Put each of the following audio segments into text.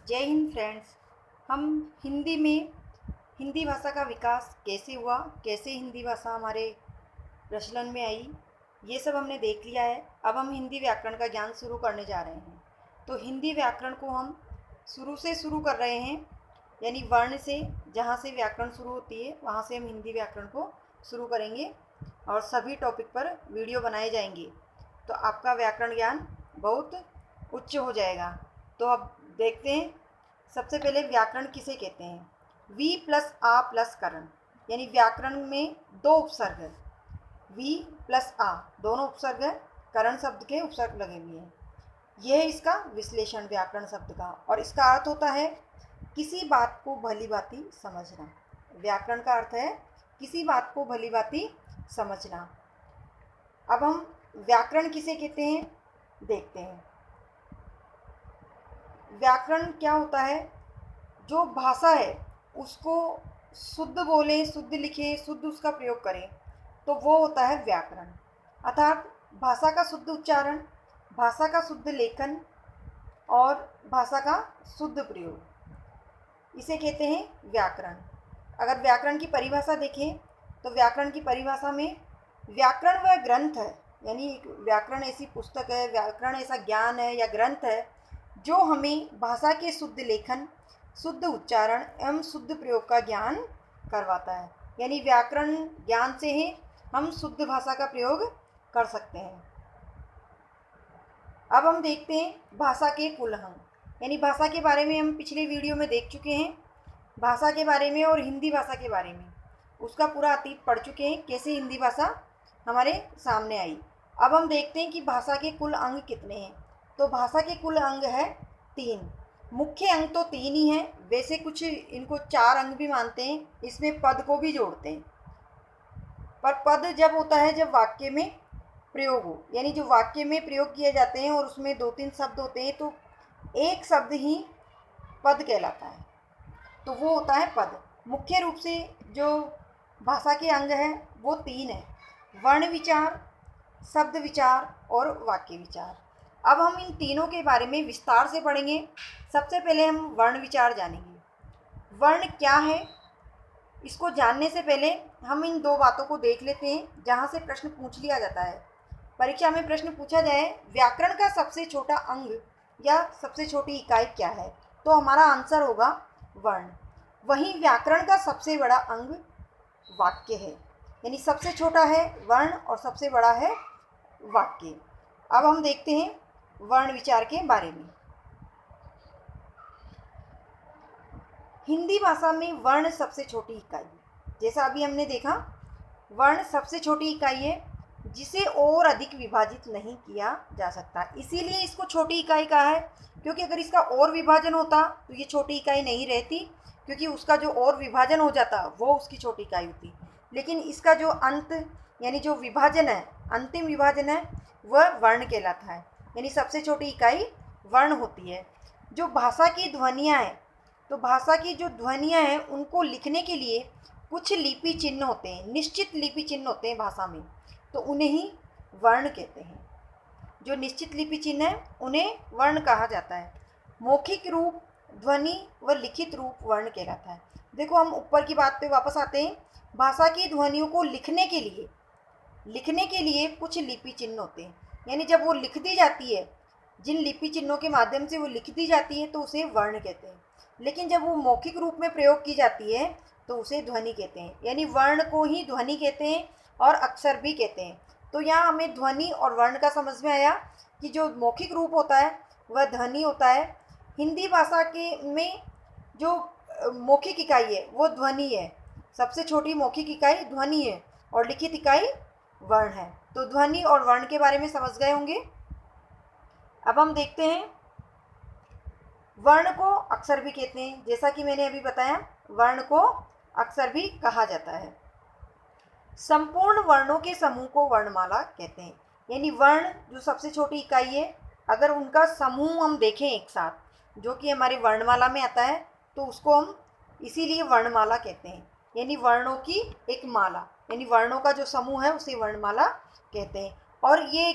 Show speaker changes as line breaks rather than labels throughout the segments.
जय हिंद फ्रेंड्स। हम हिंदी में हिंदी भाषा का विकास कैसे हुआ, कैसे हिंदी भाषा हमारे प्रचलन में आई, ये सब हमने देख लिया है। अब हम हिंदी व्याकरण का ज्ञान शुरू करने जा रहे हैं। तो हिंदी व्याकरण को हम शुरू से शुरू कर रहे हैं, यानी वर्ण से, जहाँ से व्याकरण शुरू होती है वहाँ से हम हिंदी व्याकरण को शुरू करेंगे और सभी टॉपिक पर वीडियो बनाए जाएंगे। तो आपका व्याकरण ज्ञान बहुत उच्च हो जाएगा। तो अब देखते हैं, सबसे पहले व्याकरण किसे कहते हैं। वी प्लस आ प्लस करण, यानी व्याकरण में दो उपसर्ग है। वी प्लस आ दोनों उपसर्ग है, करण शब्द के उपसर्ग लगे हुए हैं। यह है इसका विश्लेषण व्याकरण शब्द का, और इसका अर्थ होता है किसी बात को भली भांति समझना। व्याकरण का अर्थ है किसी बात को भली भांति समझना। अब हम व्याकरण किसे कहते हैं देखते हैं। व्याकरण क्या होता है, जो भाषा है उसको शुद्ध बोलें, शुद्ध लिखें, शुद्ध उसका प्रयोग करें, तो वो होता है व्याकरण। अर्थात भाषा का शुद्ध उच्चारण, भाषा का शुद्ध लेखन और भाषा का शुद्ध प्रयोग, इसे कहते हैं व्याकरण। अगर व्याकरण की परिभाषा देखें तो व्याकरण की परिभाषा में व्याकरण वह ग्रंथ है, यानी व्याकरण ऐसी पुस्तक है, व्याकरण ऐसा ज्ञान है या ग्रंथ है जो हमें भाषा के शुद्ध लेखन, शुद्ध उच्चारण एवं शुद्ध प्रयोग का ज्ञान करवाता है। यानी व्याकरण ज्ञान से ही हम शुद्ध भाषा का प्रयोग कर सकते हैं। अब हम देखते हैं भाषा के कुल अंग, यानी भाषा के बारे में हम पिछले वीडियो में देख चुके हैं। भाषा के बारे में और हिंदी भाषा के बारे में उसका पूरा अतीत पढ़ चुके हैं, कैसे हिंदी भाषा हमारे सामने आई। अब हम देखते हैं कि भाषा के कुल अंग कितने हैं। तो भाषा के कुल अंग है 3। मुख्य अंग तो 3 ही हैं, वैसे कुछ इनको 4 अंग भी मानते हैं, इसमें पद को भी जोड़ते हैं। पर पद जब होता है जब वाक्य में प्रयोग हो, यानी जो वाक्य में प्रयोग किए जाते हैं और उसमें 2-3 शब्द होते हैं, तो एक शब्द ही पद कहलाता है, तो वो होता है पद। मुख्य रूप से जो भाषा के अंग हैं वो 3 हैं: वर्ण विचार, शब्द विचार और वाक्य विचार। अब हम इन तीनों के बारे में विस्तार से पढ़ेंगे। सबसे पहले हम वर्ण विचार जानेंगे। वर्ण क्या है, इसको जानने से पहले हम इन दो बातों को देख लेते हैं जहाँ से प्रश्न पूछ लिया जाता है। परीक्षा में प्रश्न पूछा जाए व्याकरण का सबसे छोटा अंग या सबसे छोटी इकाई क्या है, तो हमारा आंसर होगा वर्ण। वहीं व्याकरण का सबसे बड़ा अंग वाक्य है, यानी सबसे छोटा है वर्ण और सबसे बड़ा है वाक्य। अब हम देखते हैं वर्ण विचार के बारे में। हिंदी भाषा में वर्ण सबसे छोटी इकाई है। जैसा अभी हमने देखा, वर्ण सबसे छोटी इकाई है जिसे और अधिक विभाजित नहीं किया जा सकता, इसीलिए इसको छोटी इकाई कहा है। क्योंकि अगर इसका और विभाजन होता तो ये छोटी इकाई नहीं रहती, क्योंकि उसका जो और विभाजन हो जाता वो उसकी छोटी इकाई होती। लेकिन इसका जो अंत, यानी जो विभाजन है, अंतिम विभाजन है, वह वर्ण कहलाता है, यानी सबसे छोटी इकाई वर्ण होती है। जो भाषा की ध्वनियाँ हैं, तो भाषा की जो ध्वनियाँ हैं उनको लिखने के लिए कुछ लिपि चिन्ह होते हैं, निश्चित लिपि चिन्ह होते हैं भाषा में, तो उन्हें ही वर्ण कहते हैं। जो निश्चित लिपि चिन्ह है उन्हें वर्ण कहा जाता है। मौखिक रूप ध्वनि व लिखित रूप वर्ण कहलाता है। देखो, हम ऊपर की बात पे वापस आते हैं। भाषा की ध्वनियों को लिखने के लिए कुछ लिपि चिन्ह होते हैं, यानी जब वो लिख दी जाती है, जिन लिपि चिन्हों के माध्यम से वो लिख दी जाती है, तो उसे वर्ण कहते हैं। लेकिन जब वो मौखिक रूप में प्रयोग की जाती है तो उसे ध्वनि कहते हैं, यानी वर्ण को ही ध्वनि कहते हैं और अक्षर भी कहते हैं। तो यहाँ हमें ध्वनि और वर्ण का समझ में आया कि जो मौखिक रूप होता है वह ध्वनि होता है। हिंदी भाषा के में जो मौखिक इकाई है वो ध्वनि है, सबसे छोटी मौखिक इकाई ध्वनि है और लिखित इकाई वर्ण है। तो ध्वनि और वर्ण के बारे में समझ गए होंगे। अब हम देखते हैं, वर्ण को अक्षर भी कहते हैं। जैसा कि मैंने अभी बताया, वर्ण को अक्षर भी कहा जाता है। संपूर्ण वर्णों के समूह को वर्णमाला कहते हैं, यानी वर्ण जो सबसे छोटी इकाई है, अगर उनका समूह हम देखें एक साथ, जो कि हमारे वर्णमाला में आता है, तो उसको हम इसीलिए वर्णमाला कहते हैं, यानी वर्णों की एक माला, यानी वर्णों का जो समूह है उसे वर्णमाला कहते हैं। और ये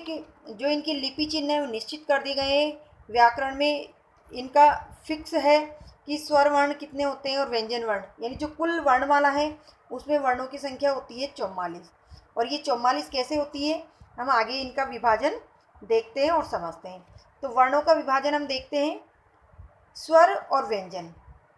जो इनके लिपि चिन्ह है वो निश्चित कर दिए गए हैं व्याकरण में, इनका फिक्स है कि स्वर वर्ण कितने होते हैं और व्यंजन वर्ण, यानी जो कुल वर्णमाला है उसमें वर्णों की संख्या होती है 44। और ये 44 कैसे होती है, हम आगे इनका विभाजन देखते हैं और समझते हैं। तो वर्णों का विभाजन हम देखते हैं। स्वर और व्यंजन,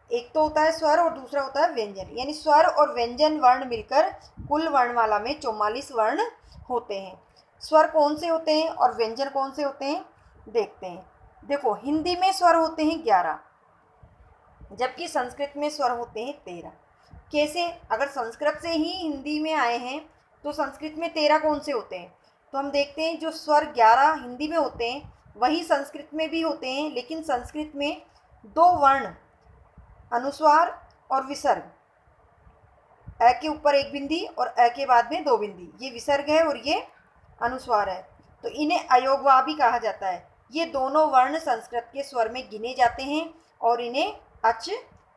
एक तो होता है स्वर और दूसरा होता है व्यंजन, यानी स्वर और व्यंजन वर्ण मिलकर कुल वर्णमाला में 44 वर्ण होते हैं। स्वर कौन से होते हैं और व्यंजन कौन से होते हैं, देखते हैं। देखो, हिंदी में स्वर होते हैं 11, जबकि संस्कृत में स्वर होते हैं 13। कैसे, अगर संस्कृत से ही हिंदी में आए हैं तो संस्कृत में 13 कौन से होते हैं, तो हम देखते हैं जो स्वर 11 हिंदी में होते हैं वही संस्कृत में भी होते हैं, लेकिन संस्कृत में 2 वर्ण, अनुस्वार और विसर्ग, अ के ऊपर एक बिंदी और अ के बाद में 2 बिंदी, ये विसर्ग है और ये अनुस्वार है, तो इन्हें अयोगवा भी कहा जाता है। ये दोनों वर्ण संस्कृत के स्वर में गिने जाते हैं और इन्हें अच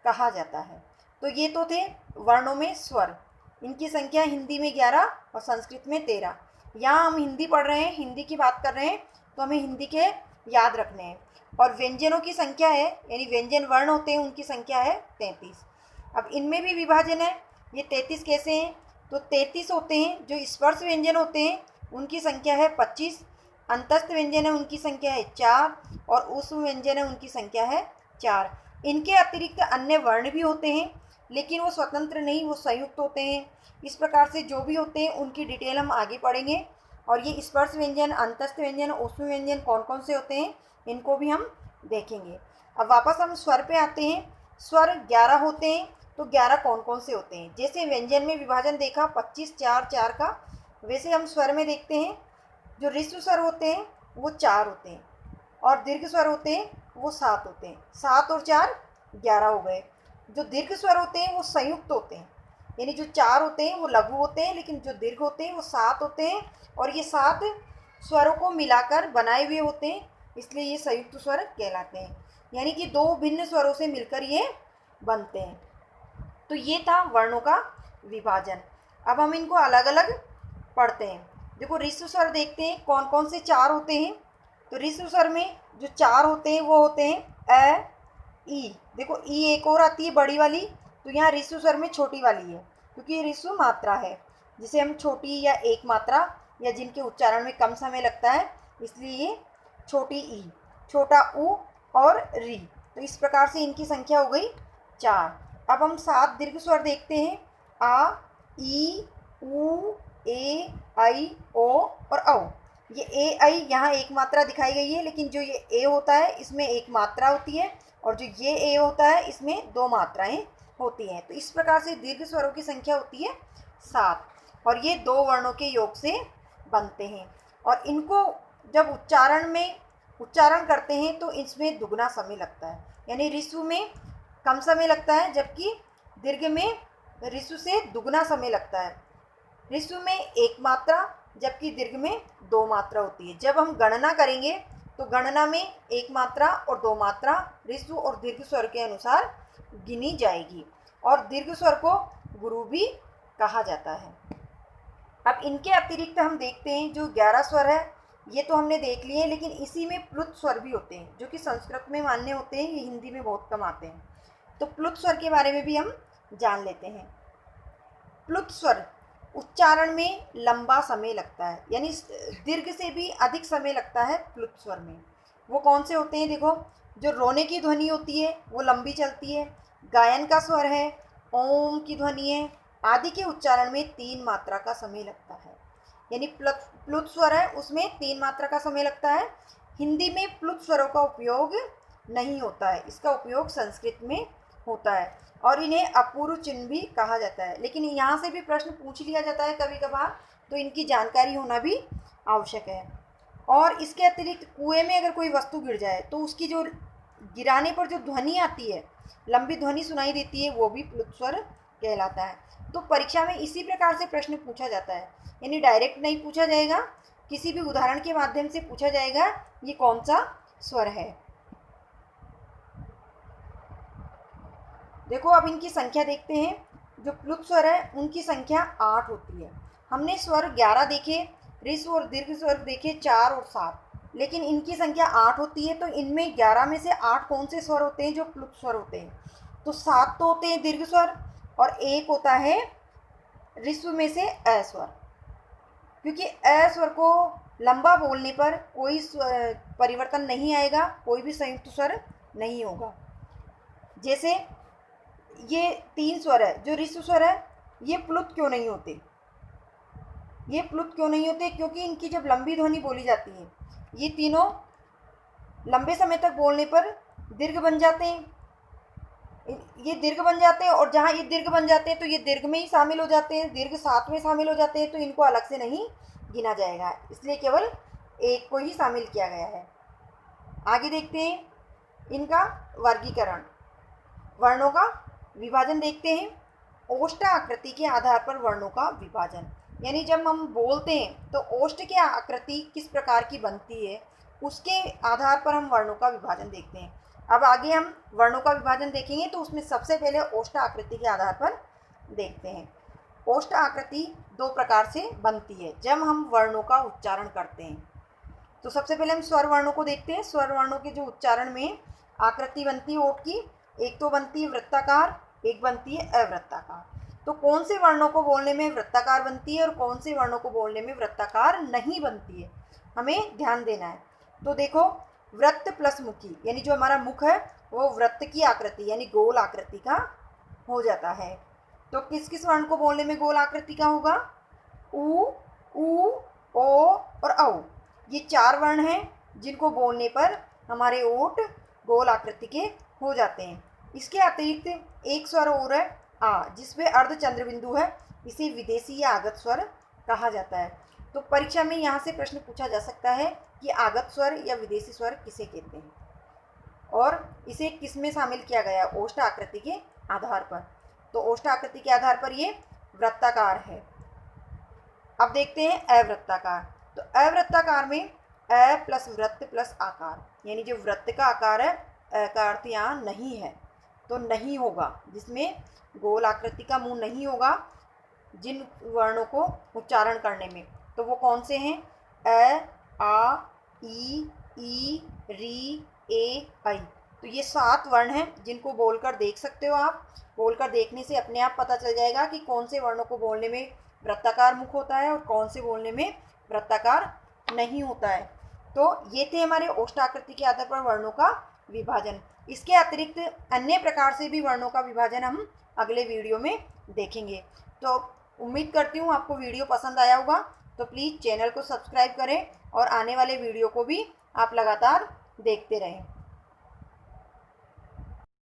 कहा जाता है। तो ये तो थे वर्णों में स्वर, इनकी संख्या हिंदी में 11 और संस्कृत में 13। यहाँ हम हिंदी पढ़ रहे हैं, हिंदी की बात कर रहे हैं, तो हमें हिंदी के याद रखने हैं। और व्यंजनों की संख्या है, यानी व्यंजन वर्ण होते हैं, उनकी संख्या है 33। अब इनमें भी विभाजन है। ये 33 कैसे हैं, तो 33 होते हैं जो स्पर्श व्यंजन होते हैं, उनकी संख्या है 25। अंतस्थ व्यंजन है, उनकी संख्या है 4, और उस व्यंजन है, उनकी संख्या है 4। इनके अतिरिक्त अन्य वर्ण भी होते हैं, लेकिन वो स्वतंत्र नहीं, वो संयुक्त होते हैं। इस प्रकार से जो भी होते हैं उनकी डिटेल हम आगे पढ़ेंगे। और ये स्पर्श व्यंजन, अंतस्थ व्यंजन, ऊष्म व्यंजन कौन कौन से होते हैं, इनको भी हम देखेंगे। अब वापस हम स्वर पे आते हैं। स्वर 11 होते हैं, तो 11 कौन कौन से होते हैं। जैसे व्यंजन में विभाजन देखा 25 4 4 का, वैसे हम स्वर में देखते हैं। जो ऋस्व स्वर होते हैं वो 4 होते हैं, और दीर्घ स्वर होते हैं वो 7 होते हैं। 7 और 4 11 हो गए। जो दीर्घ स्वर होते हैं वो संयुक्त होते हैं, यानी जो 4 होते हैं वो लघु होते हैं, लेकिन जो दीर्घ होते हैं वो 7 होते हैं, और ये 7 स्वरों को मिलाकर बनाए हुए होते हैं, इसलिए ये संयुक्त स्वर कहलाते हैं। यानी कि 2 भिन्न स्वरों से मिलकर ये बनते हैं। तो ये था वर्णों का विभाजन। अब हम इनको अलग अलग पढ़ते हैं। देखो, ऋस्व स्वर देखते हैं कौन कौन से 4 होते हैं। तो ऋस्व स्वर में जो 4 होते हैं वो होते हैं अ, ई। देखो, ई एक और आती है बड़ी वाली, तो यहाँ ऋस्व स्वर में छोटी वाली है, क्योंकि ये ऋस्व मात्रा है, जिसे हम छोटी या एक मात्रा, या जिनके उच्चारण में कम समय लगता है, इसलिए ये छोटी ई, छोटा उ और री। तो इस प्रकार से इनकी संख्या हो गई 4। अब हम 7 दीर्घ स्वर देखते हैं। आ, ई, उ, ए, आई, ओ और औ। ये ए आई यहाँ एक मात्रा दिखाई गई है, लेकिन जो ये ए होता है इसमें एक मात्रा होती है, और जो ये ए होता है इसमें 2 मात्राएं होती हैं। तो इस प्रकार से दीर्घ स्वरों की संख्या होती है 7, और ये 2 वर्णों के योग से बनते हैं। और इनको जब उच्चारण करते हैं तो इसमें दुगना समय लगता है, यानी ऋस्व में कम समय लगता है, जबकि दीर्घ में ऋस्व से दुगना समय लगता है। ऋस्व में एक मात्रा, जबकि दीर्घ में 2 मात्रा होती है। जब हम गणना करेंगे तो गणना में एक मात्रा और 2 मात्रा ऋस्व और दीर्घ स्वर के अनुसार गिनी जाएगी, और दीर्घ स्वर को गुरु भी कहा जाता है। अब इनके अतिरिक्त हम देखते हैं जो 11 स्वर है, ये तो हमने देख लिए, लेकिन इसी में प्लुत स्वर भी होते हैं, जो कि संस्कृत में मान्य होते हैं, ये हिंदी में बहुत कम आते हैं। तो प्लुत स्वर के बारे में भी हम जान लेते हैं। प्लुत स्वर उच्चारण में लंबा समय लगता है, यानी दीर्घ से भी अधिक समय लगता है प्लुत स्वर में। वो कौन से होते हैं, देखो, जो रोने की ध्वनि होती है वो लंबी चलती है, गायन का स्वर है, ओम की ध्वनि है, आदि के उच्चारण में 3 मात्रा का समय लगता है। यानी प्लुत स्वर है उसमें 3 मात्रा का समय लगता है। हिंदी में प्लुत स्वरों का उपयोग नहीं होता है, इसका उपयोग संस्कृत में होता है, और इन्हें अपूर्व चिन्ह भी कहा जाता है। लेकिन यहाँ से भी प्रश्न पूछ लिया जाता है कभी कभार, तो इनकी जानकारी होना भी आवश्यक है। और इसके अतिरिक्त कुएं में अगर कोई वस्तु गिर जाए तो उसकी जो गिराने पर जो ध्वनि आती है, लंबी ध्वनि सुनाई देती है, वो भी प्लुत स्वर कहलाता है। तो परीक्षा में इसी प्रकार से प्रश्न पूछा जाता है, यानी डायरेक्ट नहीं पूछा जाएगा, किसी भी उदाहरण के माध्यम से पूछा जाएगा ये कौन सा स्वर है। देखो, अब इनकी संख्या देखते हैं। जो प्लुत स्वर है उनकी संख्या 8 होती है। हमने स्वर 11 देखे, ऋस्व और दीर्घ स्वर देखे 4 और 7। लेकिन इनकी संख्या 8 होती है, तो इनमें 11 में से 8 कौन से स्वर होते हैं जो प्लुत स्वर होते हैं? तो 7 तो होते हैं दीर्घ स्वर और 1 होता है ऋस्व में से अ स्वर, क्योंकि अ स्वर को लंबा बोलने पर कोई परिवर्तन नहीं आएगा, कोई भी संयुक्त स्वर नहीं होगा। जैसे ये 3 स्वर है जो ऋस्व स्वर है, ये प्लुत क्यों नहीं होते? ये प्लुत क्यों नहीं होते? क्योंकि इनकी जब लंबी ध्वनि बोली जाती है, ये तीनों लंबे समय तक बोलने पर दीर्घ बन जाते हैं। ये दीर्घ बन जाते हैं और जहाँ ये दीर्घ बन जाते हैं तो ये दीर्घ में ही शामिल हो जाते हैं, दीर्घ साथ में शामिल हो जाते हैं, तो इनको अलग से नहीं गिना जाएगा, इसलिए केवल एक को ही शामिल किया गया है। आगे देखते हैं इनका वर्गीकरण, वर्णों का विभाजन देखते हैं। ओष्ठ आकृति के आधार पर वर्णों का विभाजन, यानी जब हम बोलते हैं तो ओष्ठ की आकृति किस प्रकार की बनती है, उसके आधार पर हम वर्णों का विभाजन देखते हैं। अब आगे हम वर्णों का विभाजन देखेंगे, तो उसमें सबसे पहले ओष्ठ आकृति के आधार पर देखते हैं। ओष्ठ आकृति 2 प्रकार से बनती है जब हम वर्णों का उच्चारण करते हैं। तो सबसे पहले हम स्वर वर्णों को देखते हैं। स्वर वर्णों के जो उच्चारण में आकृति बनती है ओठ की, एक तो बनती है वृत्ताकार, एक बनती है अवृत्ताकार। तो कौन से वर्णों को बोलने में वृत्ताकार बनती है और कौन से वर्णों को बोलने में वृत्ताकार नहीं बनती है, हमें ध्यान देना है। तो देखो, वृत्त प्लस मुखी, यानी जो हमारा मुख है वो वृत्त की आकृति यानी गोल आकृति का हो जाता है। तो किस किस वर्ण को बोलने में गोल आकृति का होगा? उ, ओ और औ। ये 4 वर्ण हैं जिनको बोलने पर हमारे ओठ गोल आकृति के हो जाते हैं। इसके अतिरिक्त एक स्वर और है आ, जिसमें अर्ध चंद्र बिंदु है, इसे विदेशी या आगत स्वर कहा जाता है। तो परीक्षा में यहाँ से प्रश्न पूछा जा सकता है कि आगत स्वर या विदेशी स्वर किसे कहते हैं और इसे किस में शामिल किया गया है ओष्ठ आकृति के आधार पर। तो ओष्ठ आकृति के आधार पर ये वृत्ताकार है। अब देखते हैं अवृत्ताकार। तो अवृत्ताकार में अ प्लस वृत्त प्लस आकार, यानी जो वृत्त का आकार है अ का अर्थ यहाँ नहीं है, तो नहीं होगा, जिसमें गोल आकृति का मुंह नहीं होगा जिन वर्णों को उच्चारण करने में। तो वो कौन से हैं? अ, आ, ई, री, ए, ऐ। तो ये 7 वर्ण हैं जिनको बोलकर देख सकते हो आप। बोलकर देखने से अपने आप पता चल जाएगा कि कौन से वर्णों को बोलने में वृत्ताकार मुख होता है और कौन से बोलने में वृत्ताकार नहीं होता है। तो ये थे हमारे ओष्ठ आकृति के आधार पर वर्णों का विभाजन। इसके अतिरिक्त अन्य प्रकार से भी वर्णों का विभाजन हम अगले वीडियो में देखेंगे। तो उम्मीद करती हूँ आपको वीडियो पसंद आया होगा। तो प्लीज़ चैनल को सब्सक्राइब करें और आने वाले वीडियो को भी आप लगातार देखते रहें।